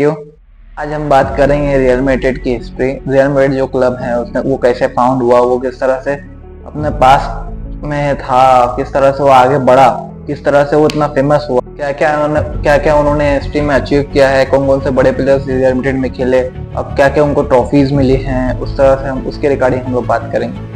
क्यों? आज हम बात करेंगे रियल मैड्रिड की हिस्ट्री। रियल मैड्रिड जो क्लब है उसने वो कैसे फाउंड हुआ, वो किस तरह से अपने पास में था, किस तरह से वो आगे बढ़ा, किस तरह से वो इतना फेमस हुआ, क्या क्या उन्होंने हिस्ट्री में अचीव किया है, कौन कौन से बड़े प्लेयर्स रियल मैड्रिड में खेले, अब क्या क्या उनको ट्रॉफीज मिली हैं, उस तरह से हम उसके रिगार्डिंग हम लोग बात करेंगे।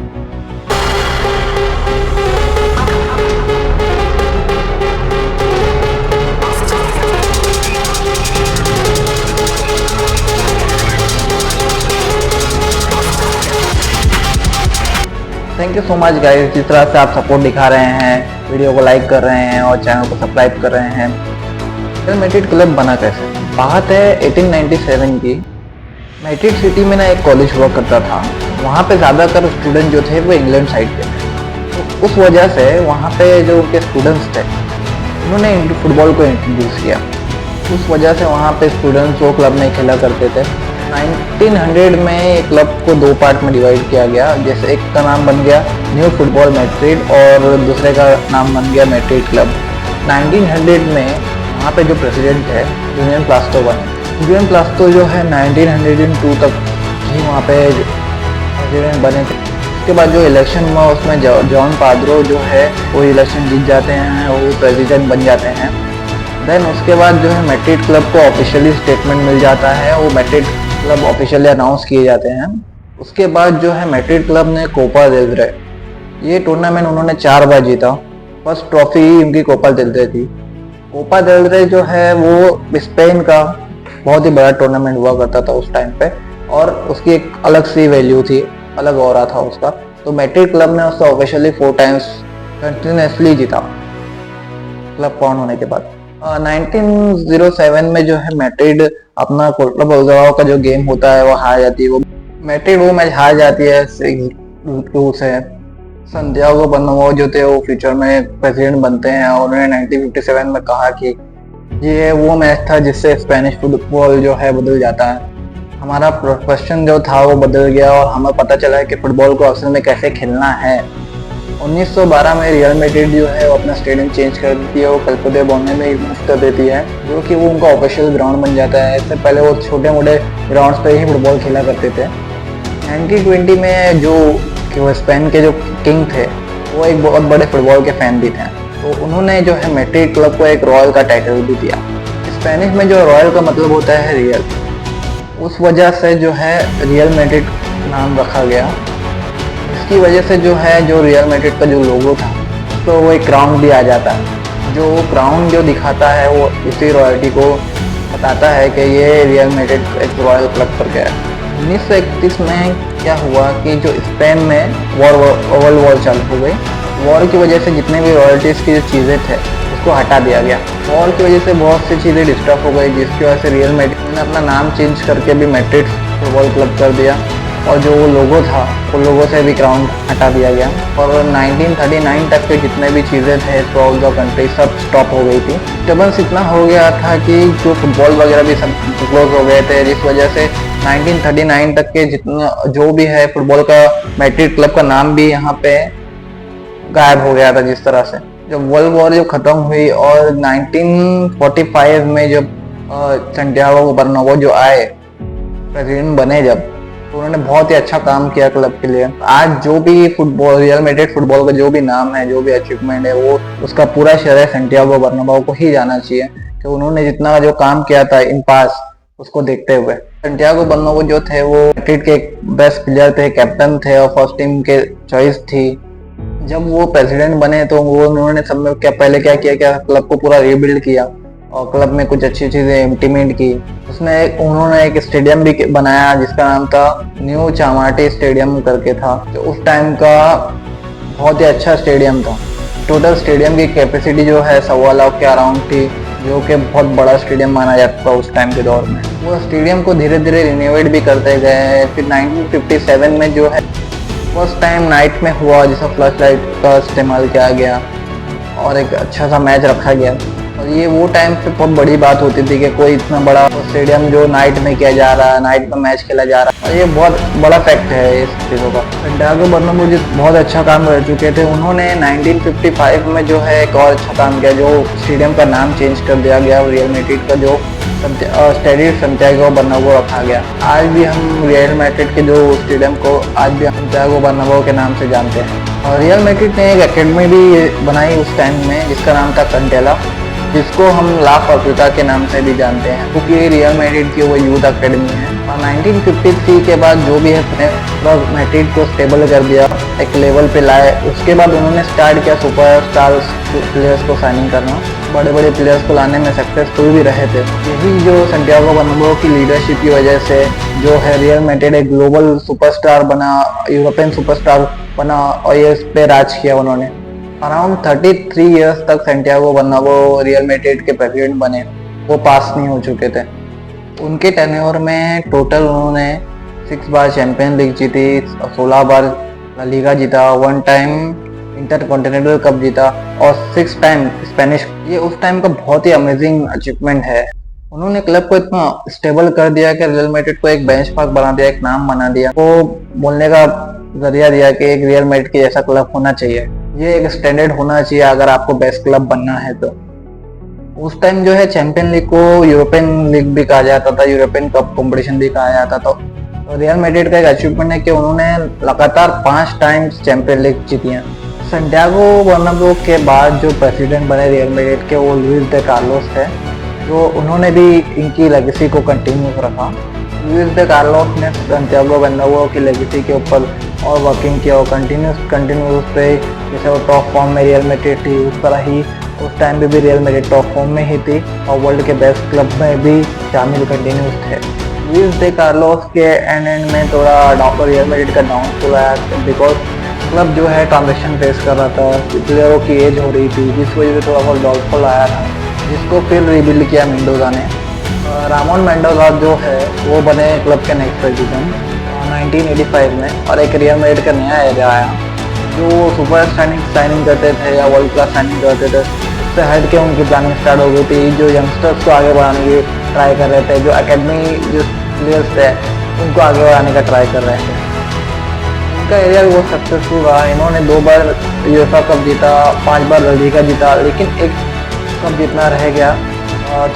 Thank you so much guys, जिस तरह से आप सपोर्ट दिखा रहे हैं, वीडियो को लाइक कर रहे हैं और चैनल को सब्सक्राइब कर रहे हैं। रियल मैड्रिड क्लब बना कैसे? बात है 1897 की। मैड्रिड सिटी में ना एक कॉलेज हुआ करता था। वहाँ पे ज़्यादातर स्टूडेंट जो थे वो इंग्लैंड साइड के थे, तो उस वजह से वहाँ पे जो उनके स्टूडेंट्स थे उन्होंने फुटबॉल को इंट्रोड्यूस किया। उस वजह से वहाँ पे स्टूडेंट्स वो क्लब में खेला करते थे। 1900 में क्लब को दो पार्ट में डिवाइड किया गया, जैसे एक का नाम बन गया न्यू फुटबॉल मैड्रिड और दूसरे का नाम बन गया मैड्रिड क्लब। 1900 में वहाँ पे जो प्रेसिडेंट है जुलियन प्लास्टो बने। जुलियन प्लास्टो जो है 1902 तक ही वहाँ पे प्रेसिडेंट बने थे। उसके बाद जो इलेक्शन हुआ उसमें जॉन पाद्रो जो है वो इलेक्शन जीत जाते हैं, वो प्रेसिडेंट बन जाते हैं। देन उसके बाद जो है मैड्रिड क्लब को ऑफिशियली स्टेटमेंट मिल जाता है, वो मैड्रिड क्लब ऑफिशियली अनाउंस किए जाते हैं। उसके बाद जो है मैड्रिड क्लब ने कोपा देल रे, ये टूर्नामेंट उन्होंने 4 बार जीता। फर्स्ट ट्रॉफी उनकी कोपा देल रे थी। कोपा देल रे जो है वो स्पेन का बहुत ही बड़ा टूर्नामेंट हुआ करता था उस टाइम पे, और उसकी एक अलग सी वैल्यू थी, अलग ऑरा था उसका। तो मैड्रिड क्लब ने उसको ऑफिशियली 4 टाइम्स कंटिन्यूसली जीता क्लब फॉर्म होने के बाद। 1907 में जो है मैड्रिड अपना कोर्टो बिल्बाओ का जो गेम होता है वो हार जाती है। वो मैड्रिड वो मैच हार जाती है 6-2 से। संटियागो बर्नाब्यू जो थे वो फ्यूचर में प्रेसिडेंट बनते हैं और उन्होंने 1957 में कहा कि ये वो मैच था जिससे स्पेनिश फुटबॉल जो है बदल जाता है। हमारा प्रोफेशन जो था वो बदल गया और हमें पता चला है कि फुटबॉल को असल में कैसे खेलना है। 1912 में रियल मैड्रिड जो है वो अपना स्टेडियम चेंज कर देती है, वो कैंपो दे बोर्ने में मूव कर देती है, जो कि वो उनका ऑफिशियल ग्राउंड बन जाता है। इससे पहले वो छोटे मोटे ग्राउंड्स पे ही फुटबॉल खेला करते थे। 1920 में जो स्पेन के जो किंग थे वो एक बहुत बड़े फुटबॉल के फैन भी थे, तो उन्होंने जो है मैड्रिड क्लब को एक रॉयल का टाइटल भी दिया। स्पेनिश में जो रॉयल का मतलब होता है रियल, उस वजह से जो है रियल मैड्रिड नाम रखा गया। इसकी वजह से जो है जो रियल मैड्रिड का जो लोगो था तो वो एक क्राउन भी आ जाता है। जो क्राउन जो दिखाता है वो इसी रॉयल्टी को बताता है कि ये रियल मैड्रिड एक रॉयल क्लब पर गया। 1931 में क्या हुआ कि जो स्पेन में वर्ल्ड वॉर चालू हो गई। वॉर की वजह से जितने भी रॉयल्टीज़ की जो चीज़ें थे उसको हटा दिया गया। वॉर की वजह से बहुत सी चीज़ें डिस्टर्ब हो गई, जिसकी वजह से रियल मैड्रिड ने अपना नाम चेंज करके भी मैड्रिड फुटबॉल क्लब कर दिया, और जो वो लोगो था वो लोगो से भी क्राउन हटा दिया गया। और 1939 तक के जितने भी चीज़ें थे थ्रू आउट द कंट्री सब स्टॉप हो गई थी। डिस्टर्बेंस इतना हो गया था कि जो फुटबॉल वगैरह भी सब क्लोज हो गए थे, जिस वजह से 1939 तक के जितना जो भी है फुटबॉल का मैड्रिड क्लब का नाम भी यहाँ पे गायब हो गया था। जिस तरह से जब वर्ल्ड वॉर जो ख़त्म हुई और 1945 में जब संटियागो बर्नाब्यू जो आए प्रेसिडेंट बने, जब तो उन्होंने बहुत ही अच्छा काम किया क्लब के लिए। आज जो भी फुटबॉल रियल मैड्रिड फुटबॉल का जो भी नाम है, जो भी अचीवमेंट है, वो उसका पूरा श्रेय संटियागो बर्नाब्यू को ही जाना चाहिए कि उन्होंने जितना जो काम किया था इन पास उसको देखते हुए। संटियागो बर्नाब्यू जो थे वो मैड्रिड के बेस्ट प्लेयर थे, कैप्टन थे और फर्स्ट टीम के चॉइस थी। जब वो प्रेसिडेंट बने तो वो उन्होंने सब में पहले क्या किया, क्लब को पूरा रीबिल्ड किया और क्लब में कुछ अच्छी चीज़ें इम्प्लीमेंट की। उन्होंने एक स्टेडियम भी बनाया जिसका नाम था न्यू चामार्टी स्टेडियम करके था, जो उस टाइम का बहुत ही अच्छा स्टेडियम था। टोटल स्टेडियम की कैपेसिटी जो है 1.25 लाख के अराउंड थी, जो कि बहुत बड़ा स्टेडियम माना जाता था उस टाइम के दौर में। वो स्टेडियम को धीरे धीरे रिनोवेट भी करते गए। फिर 1957 में जो है फर्स्ट टाइम नाइट में हुआ, जिसमें फ्लश लाइट का इस्तेमाल किया गया और एक अच्छा सा मैच रखा गया। और ये वो टाइम पे बहुत बड़ी बात होती थी कि कोई इतना बड़ा स्टेडियम जो नाइट में किया जा रहा है, नाइट में मैच खेला जा रहा है, और ये बहुत बड़ा फैक्ट है इस चीज़ों का। संटियागो बर्नाब्यू बहुत अच्छा काम कर चुके थे। उन्होंने 1955 में जो है एक और अच्छा काम किया, जो स्टेडियम का नाम चेंज कर दिया गया। रियल मैड्रिड का जो स्टेडी सैंटियागो बर्नाब्यू रखा गया। आज भी हम रियल मैड्रिड के जो स्टेडियम को आज भी हम सैंटियागो बर्नाब्यू के नाम से जानते हैं। और रियल मैड्रिड ने एक एकेडमी भी बनाई उस टाइम में जिसका नाम था कंटेला, जिसको हम ला अफ्रीका के नाम से भी जानते हैं, क्योंकि रियल मैड्रिड की वो यूथ एकेडमी है। और 1953 के बाद जो भी है मैड्रिड को स्टेबल कर दिया, एक लेवल पे लाए। उसके बाद उन्होंने स्टार्ट किया सुपरस्टार प्लेयर्स को साइनिंग करना, बड़े बड़े प्लेयर्स को लाने में सक्सेसफुल भी रहे थे। यही जो सैंटियागो बर्नाब्यू की लीडरशिप की वजह से जो है रियल मैड्रिड एक ग्लोबल सुपरस्टार बना, यूरोपियन सुपरस्टार बना और ये इस पे राज किया उन्होंने। अराउंड 33 इयर्स तक सैंटियागो बर्नाब्यू रियल मैड्रिड के प्रेसिडेंट बने, वो पास नहीं हो चुके थे। उनके टेन्योर में टोटल उन्होंने 6 बार चैंपियन लीग जीती, 16 बार ला लीगा जीता, 1 टाइम इंटरकॉन्टिनेंटल कप जीता और 6 टाइम स्पेनिश। ये उस टाइम का बहुत ही अमेजिंग अचीवमेंट है। उन्होंने क्लब को इतना स्टेबल कर दिया कि रियल मैड्रिड को एक बेंचमार्क बना दिया, एक नाम बना दिया, वो बोलने का जरिया दिया कि एक रियल मैड्रिड के जैसा क्लब होना चाहिए, ये एक स्टैंडर्ड होना चाहिए अगर आपको बेस्ट क्लब बनना है तो। उस टाइम जो है चैंपियन लीग को यूरोपियन लीग भी कहा जाता था, यूरोपियन कप कंपटीशन भी कहा जाता था। तो रियल मैड्रिड का एक अचीवमेंट है कि उन्होंने लगातार 5 टाइम्स चैंपियन लीग जीती हैं। सैंटियागो बर्नाब्यू के बाद जो प्रेसिडेंट बने रियल मैड्रिड के वो लुइस डे कार्लोस थे, जो उन्होंने भी इनकी लेगेसी को कंटिन्यू रखा। लुइस डे कार्लोस ने सैंटियागो बर्नाब्यू की लेगेसी के ऊपर और वर्किंग किया और कंटिन्यूस उस पर, जैसे वो टॉप फॉर्म में रियल मैड्रिड थी उस तरह ही उस टाइम पे भी रियल मैड्रिड टॉप फॉर्म में ही थी और वर्ल्ड के बेस्ट क्लब में भी शामिल कंटिन्यूस थे। लुइस डे कार्लोस के एंड में थोड़ा रियल मैड्रिड का डाउनफॉल आया, बिकॉज क्लब जो है ट्रांजेक्शन फेस कर रहा था, प्लेयरों की एज हो रही थी, जिस वजह से थोड़ा बहुत डाउनफॉल आया था, जिसको फिर रिबिल्ड किया मेंडोजा ने। रामोन मेंडोजा जो है वो बने क्लब के नेक्स्ट प्रेसिडेंट 1985 में, और एक रियल मैड्रिड का नया एरिया आया जो सुपर साइनिंग करते थे या वर्ल्ड क्लास साइनिंग करते थे, उससे हट के उनकी प्लानिंग स्टार्ट हो गई थी। जो यंगस्टर्स को आगे बढ़ाने की ट्राई कर रहे थे, जो एकेडमी जो प्लेयर्स थे उनको आगे बढ़ाने का ट्राई कर रहे थे। उनका एरिया भी बहुत सक्सेसफुल रहा। इन्होंने 2 बार यूएफए कप जीता, 5 बार ला लीगा जीता, लेकिन एक कप जीतना रह गया,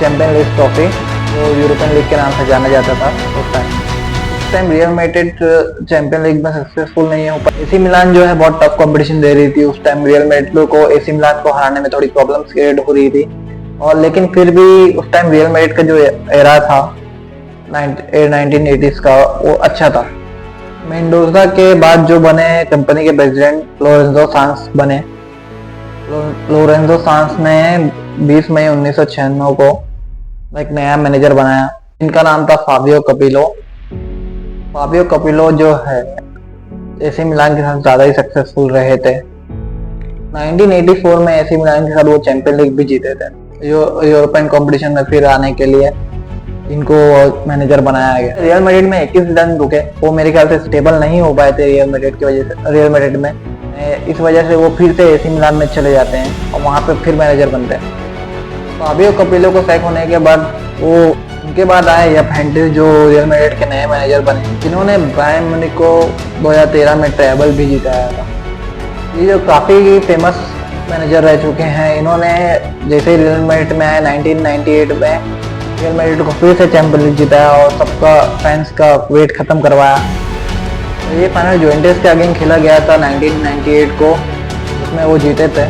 चैंपियन लीग ट्रॉफी, जो यूरोपियन लीग के नाम से जाना जाता था उस time. Real Madrid champion league में सक्सेसफुल नहीं हो पाई। एसी मिलान जो है बहुत टफ कंपटीशन दे रही थी उस टाइम। रियल मैड्रिड को एसी मिलान को हराने में थोड़ी प्रॉब्लम्स क्रिएट हो रही थी, और लेकिन फिर भी उस टाइम रियल मैड्रिड का जो एरा था 1980s का वो अच्छा था। मेंडोजा के बाद जो बने कंपनी के प्रेसिडेंट लोरेंजो सांस बने। लोरेंजो सांस ने 20 मई 1996 को एक नया मैनेजर बनाया, जिनका नाम था फाबियो कैपिलो। फाबियो कैपिलो जो है एसी मिलान के साथ ज़्यादा ही सक्सेसफुल रहे थे। 1984 में एसी मिलान के साथ वो चैंपियन लीग भी जीते थे। यूरोपियन कंपटीशन में फिर आने के लिए इनको मैनेजर बनाया गया। रियल मैड्रिड में 21 रन रुके, वो मेरे ख्याल से स्टेबल नहीं हो पाए थे रियल मैड्रिड की वजह से। रियल मैड्रिड में इस वजह से वो फिर से एसी मिलान में चले जाते हैं और वहाँ पे फिर मैनेजर बनते हैं। फाबियो कैपिलो को सैक होने के बाद वो उनके बाद आए या फेंटे जो रियल मैड्रिड के नए मैनेजर बने, जिन्होंने बायर्न म्यूनिख को 2013 में ट्रेबल भी जिताया था। ये जो काफ़ी फेमस मैनेजर रह चुके हैं, इन्होंने जैसे रियल मैड्रिड में आए 1998 में रियल मैड्रिड को फिर से चैंपियन लीग जिताया और सबका फैंस का वेट खत्म करवाया। तो ये फाइनल जुवेंटस के अगेंस्ट खेला गया था 1998 को, उसमें वो जीते थे।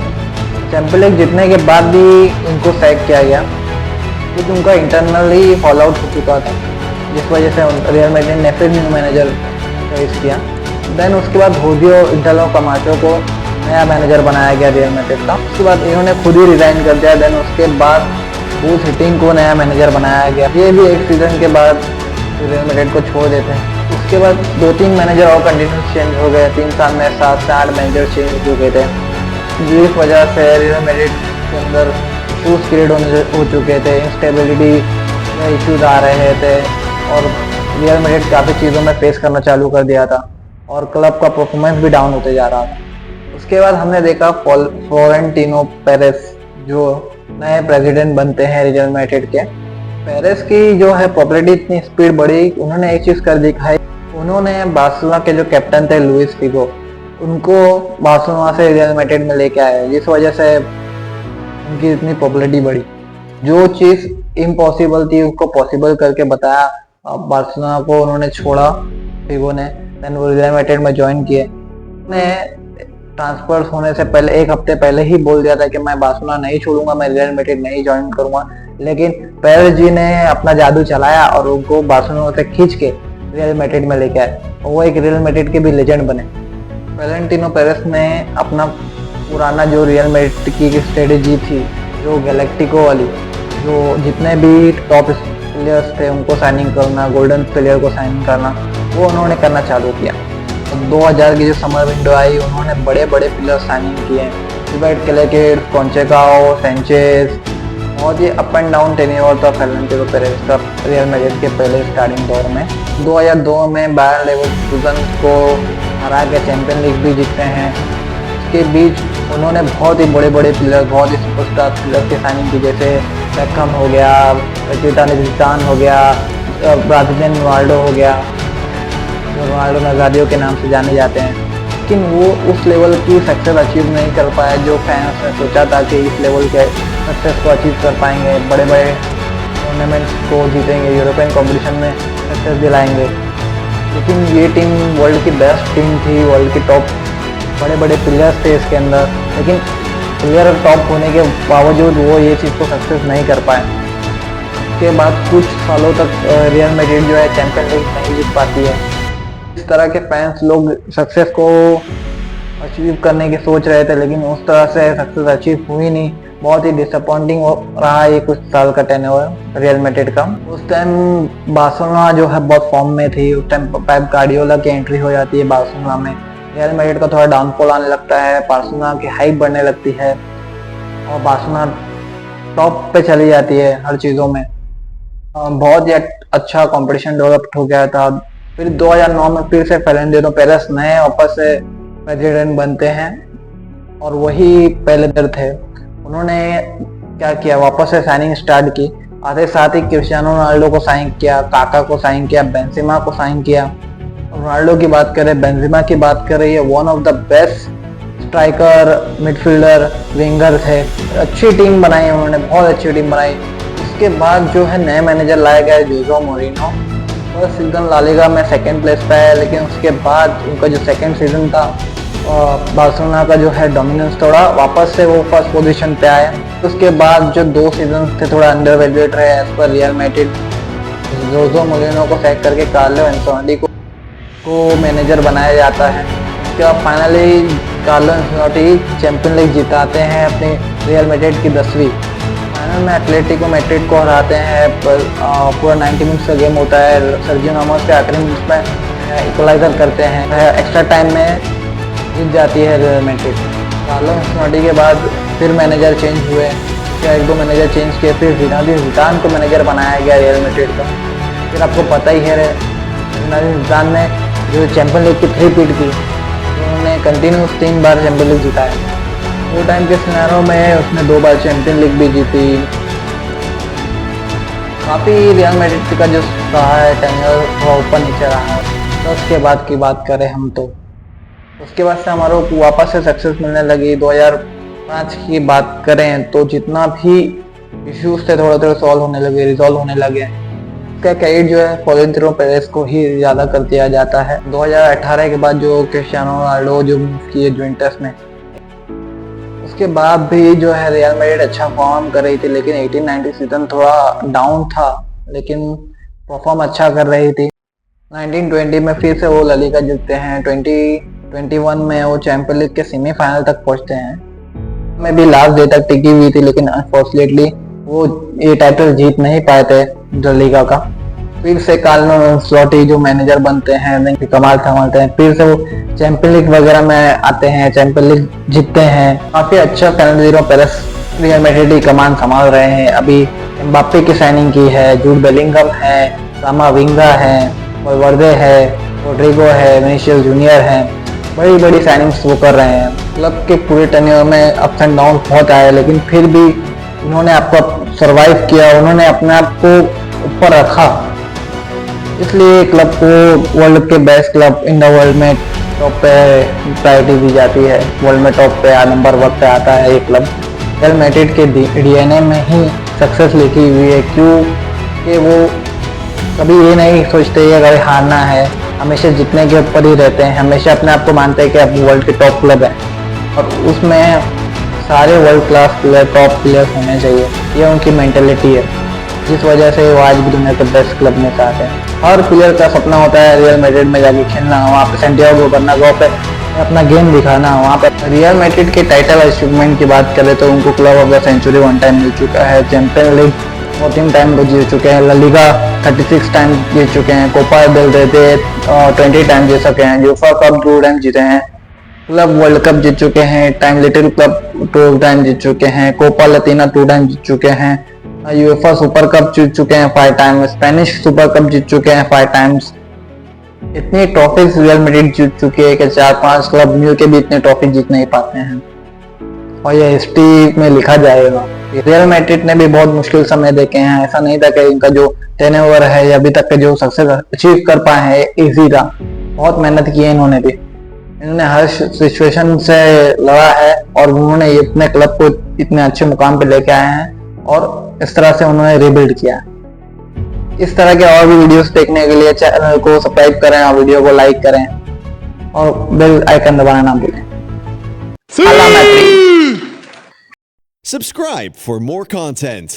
चैंपियन लीग जीतने के बाद भी इनको सैक किया गया क्योंकि उनका इंटरनली फॉल आउट हो चुका था, जिस वजह से रियल मैड्रिड ने फिर न्यू मैनेजर चॉइस किया। देन उसके बाद होजियो इंटेलो कमाचो को नया मैनेजर बनाया गया रियल मैड्रिड का। उसके बाद इन्होंने खुद ही रिजाइन कर दिया। देन उसके बाद बूथ हिटिंग को नया मैनेजर बनाया गया। ये भी एक सीजन के बाद रियल मैड्रिड को छोड़ देते हैं। उसके बाद 2-3 मैनेजर और कंटिन्यूस चेंज हो गए। 3 साल में 7 से 8 मैनेजर चेंज हो गए थे, जिस वजह से रियल मैड्रिड के अंदर इशूज़ क्रिएट हो चुके थे, इंस्टेबिलिटी में इशूज़ आ रहे थे और रियल मैड्रिड काफ़ी चीज़ों में फेस करना चालू कर दिया था और क्लब का परफॉर्मेंस भी डाउन होते जा रहा था। उसके बाद हमने देखा फ्लोरेंटिनो पेरेस जो नए प्रेसिडेंट बनते हैं रियल मैड्रिड के। पेरेस की जो है पॉपुलैरिटी इतनी स्पीड बढ़ी, उन्होंने एक चीज़ कर दिखाई। उन्होंने बार्सिलोना के जो कैप्टन थे लुइस फिगो, उनको बार्सिलोना से रियल मैड्रिड में लेके आए, जिस वजह से उनकी इतनी पॉपुलैरिटी बढ़ी। जो चीज़ इम्पॉसिबल थी उसको पॉसिबल करके बताया। बार्सिलोना को उन्होंने छोड़ा फिगो ने, देन वो रियल मैड्रिड में ज्वाइन किए। ने ट्रांसफर होने से पहले 1 हफ्ते पहले ही बोल दिया था कि मैं बार्सिलोना नहीं छोड़ूंगा, मैं रियल मैड्रिड नहीं ज्वाइन करूंगा। लेकिन पेरेस जी ने अपना जादू चलाया और उनको बार्सिलोना से खींच के रियल मैड्रिड में लेके आए, और वो एक रियल मैड्रिड के भी लेजेंड बने। फ्लोरेंटिनो पेरेस ने अपना पुराना जो रियल मैड्रिड की स्ट्रेटेजी थी, जो गैलेक्टिको वाली, जो जितने भी टॉप प्लेयर्स थे उनको साइनिंग करना, गोल्डन प्लेयर को साइनिंग करना, वो उन्होंने करना चालू किया। 2000 की जो समर विंडो आई उन्होंने बड़े बड़े प्लेयर साइनिंग किए, रिबर्ट कैलेकेड, कॉन्चेकाओ, सैंचेज। बहुत ही अप एंड डाउन टेन्योर था फ्लोरेंटिनो पेरेस का रियल मैड्रिड के पहले स्टार्टिंग दौर में। 2002 में बायर लेवरकुसेन को हरा के चैंपियन लीग भी जीतते हैं। इसके बीच उन्होंने बहुत ही बड़े बड़े प्लेयर, बहुत ही सुपरस्टार प्लेयर की साइनिंग की, जैसे बेकहम हो गया, जिदान हो गया, ब्राजीलियन रोनाल्डो हो गया, जो रोनाल्डो नज़ारियो के नाम से जाने जाते हैं। लेकिन वो उस लेवल की सक्सेस अचीव नहीं कर पाए जो फैंस ने सोचा था कि इस लेवल के सक्सेस को अचीव कर पाएंगे, बड़े बड़े टूर्नामेंट्स को जीतेंगे, यूरोपियन कंपटीशन में सक्सेस दिलाएंगे। लेकिन ये टीम वर्ल्ड की बेस्ट टीम थी, वर्ल्ड की टॉप बड़े बड़े प्लेयर्स थे इसके अंदर, लेकिन प्लेयर टॉप होने के बावजूद वो ये चीज़ को सक्सेस नहीं कर पाए। उसके बाद कुछ सालों तक रियल मैड्रिड जो है चैंपियन लीग नहीं जीत पाती है। इस तरह के फैंस लोग सक्सेस को अचीव करने की सोच रहे थे, लेकिन उस तरह से सक्सेस अचीव हुई नहीं। बहुत ही डिसअपॉइंटिंग रहा ये कुछ साल का टेन्योर रियल मैड्रिड का। उस टाइम बार्सिलोना जो है बहुत फॉर्म में थी, उस टाइम पेप गार्डियोला की एंट्री हो जाती है बार्सिलोना में, रियल मैड्रिड का थोड़ा डाउनफॉल आने लगता है, बार्सिलोना की हाइप बढ़ने लगती है और बार्सिलोना टॉप पे चली जाती है हर चीज़ों में। बहुत ही अच्छा कंपटीशन डेवलप हो गया था। फिर 2009 में फिर से फ्लोरेंटिनो पेरेस नए वापस से प्रेसिडेंट बनते हैं और वही पहले दर थे। उन्होंने क्या किया, वापस से साइनिंग स्टार्ट की। आते साथ ही क्रिस्टियानो रोनाल्डो को साइन किया, काका को साइन किया, बेंजेमा को साइन किया। रोनाल्डो की बात करें, बेंजेमा की बात करें, ये one of the best striker, midfielder, winger थे। अच्छी टीम बनाई उन्होंने, बहुत अच्छी टीम बनाई। इसके बाद जो है नए मैनेजर लाए गए Jose Mourinho. First season La Liga में सेकेंड प्लेस पे है, लेकिन उसके बाद उनका जो सेकेंड सीजन था बार्सिलोना का जो है डोमिनेंस थोड़ा वापस से वो फर्स्ट पोजीशन पे आए। उसके बाद जो 2 सीजन थे थोड़ा अंडर वैल्यूएट रहे एज पर रियल मैड्रिड। जोसे मोरिनो को सैक करके कार्लो एंचेलोटी को मैनेजर बनाया जाता है। उसके बाद finally Carlo Ancelotti champion league जिताते हैं अपनी रियल मैड्रिड की 10वीं। फाइनल में एटलेटिको मैड्रिड को हराते हैं, पूरा 90 मिनट्स का गेम होता है। सर्जियो रामोस के आखिरी मिनट्स में इक्वलाइजर करते हैं, एक्स्ट्रा टाइम में जीत जाती है रियल मैड्रिड। कार्लो एंचेलोटी के बाद फिर मैनेजर चेंज हुए, क्या 1-2 मैनेजर चेंज किए, फिर जिदान को मैनेजर बनाया गया रियल मैड्रिड का। फिर आपको पता ही है जिदान ने जो चैंपियन लीग की 3 पीट की, उन्होंने कंटिन्यूस 3 बार चैंपियन लीग जीता है। वो टाइम के सिनेरियो में उसने 2 बार चैंपियन लीग भी जीती। काफ़ी रियल मैड्रिड का जो रहा है टेन्योर थोड़ा ऊपर नीचे रहा है। तो उसके बाद की बात करें हम तो उसके बाद से हमारे को वापस से सक्सेस मिलने लगी। 2005 की बात करें तो जितना भी इश्यूज थे थोड़े थोड़े सॉल्व होने लगे, रिजॉल्व होने लगे। इसका क्रेडिट जो है फ्लोरेंटिनो पेरेस को ही ज़्यादा कर दिया जाता है। 2018 के बाद जो क्रिस्टियानो रोनाल्डो जो किए जुवेंटस में, उसके बाद भी जो है रियल मैड्रिड अच्छा परफॉर्म कर रही थी, लेकिन 18-19 सीजन थोड़ा डाउन था, लेकिन परफॉर्म अच्छा कर रही थी। 1920 में फिर से वो ला लीगा जीतते हैं। 2021 में वो चैंपियन लीग के सेमीफाइनल तक पहुंचते हैं। में भी लास्ट डे तक टिकी हुई थी, लेकिन अनफॉर्चुनेटली वो ये टाइटल जीत नहीं पाए थे ला लीगा का। फिर से कार्लो एंचेलोटी जो मैनेजर बनते हैं, कमाल संभालते हैं, फिर से वो चैंपियन लीग वगैरह में आते हैं, चैंपियन लीग जीतते हैं। काफी अच्छा फ्लोरेंटिनो पेरेस रियल मैड्रिड की कमान संभाल रहे हैं। अभी एम्बाप्पे की साइनिंग की है, जूड बेलिंगम है, कामाविंगा है, वल्वर्दे है, रोड्रिगो है, विनीसियस जूनियर है, बड़ी बड़ी साइनिंग्स वो कर रहे हैं। क्लब के पूरे टेन्योर में अप्स एंड डाउन बहुत आए, लेकिन फिर भी उन्होंने आपको सर्वाइव किया, उन्होंने अपने आप को ऊपर रखा। इसलिए क्लब को वर्ल्ड के best club in the world में टॉप पे प्रायोरिटी दी जाती है। वर्ल्ड में टॉप पे नंबर 1 पे आता है ये क्लब। रियल मैड्रिड के डीएनए में ही सक्सेस लिखी हुई है, क्यों कि वो कभी ये नहीं सोचते कि अगर हारना है, हमेशा जीतने के ऊपर ही रहते हैं, हमेशा अपने आप को मानते हैं कि अब वर्ल्ड के टॉप क्लब है और उसमें सारे world class player, top players होने चाहिए। ये उनकी मेंटेलिटी है, जिस वजह से वो आज भी दुनिया के बेस्ट क्लब में से आते हैं। हर प्लेयर का सपना होता है रियल मैड्रिड में जाके खेलना, वहाँ पे सैंटियागो बर्नाब्यू पे अपना गेम दिखाना। वहाँ पे रियल मैड्रिड के टाइटल अचीवमेंट की बात करें तो उनको club of the century 1 time मिल चुका है, चैंपियन लीग 14 टाइम को जीत चुके हैं, ला लीगा 36 टाइम जीत चुके हैं, कोपा डेल रेते 20 टाइम जीत सके हैं, यूफा कप 2 टाइम जीते हैं, क्लब वर्ल्ड कप जीत चुके हैं, टाइम लिटिल क्लब 2 टाइम जीत चुके हैं, कोपा लतीना 2 टाइम जीत चुके हैं, यूएफा सुपर कप जीत चुके हैं 5 टाइम, स्पेनिश सुपर कप जीत चुके हैं 5 टाइम्स। इतनी ट्रॉफीज रियल मैड्रिड जीत चुकी है कि 4-5 क्लब मिल के भी इतने ट्रॉफी जीत नहीं पाते हैं और ये हिस्ट्री में लिखा जाएगा। रियल मैड्रिड ने भी बहुत मुश्किल समय देखे हैं, ऐसा नहीं था कि इनका जो टर्नओवर है या अभी तक के जो सक्सेस अचीव कर पाए हैं इजी था। बहुत मेहनत की है इन्होंने भी, इन्होंने हर सिचुएशन से लड़ा है और उन्होंने अपने क्लब को इतने अच्छे मुकाम पे लेके आए हैं और इस तरह से उन्होंने रिबिल्ड किया है। इस तरह के और भी वीडियोस देखने के लिए चैनल को सब्सक्राइब करें और वीडियो को लाइक करें और बेल आइकन दबाना ना भूलें। Subscribe for more content.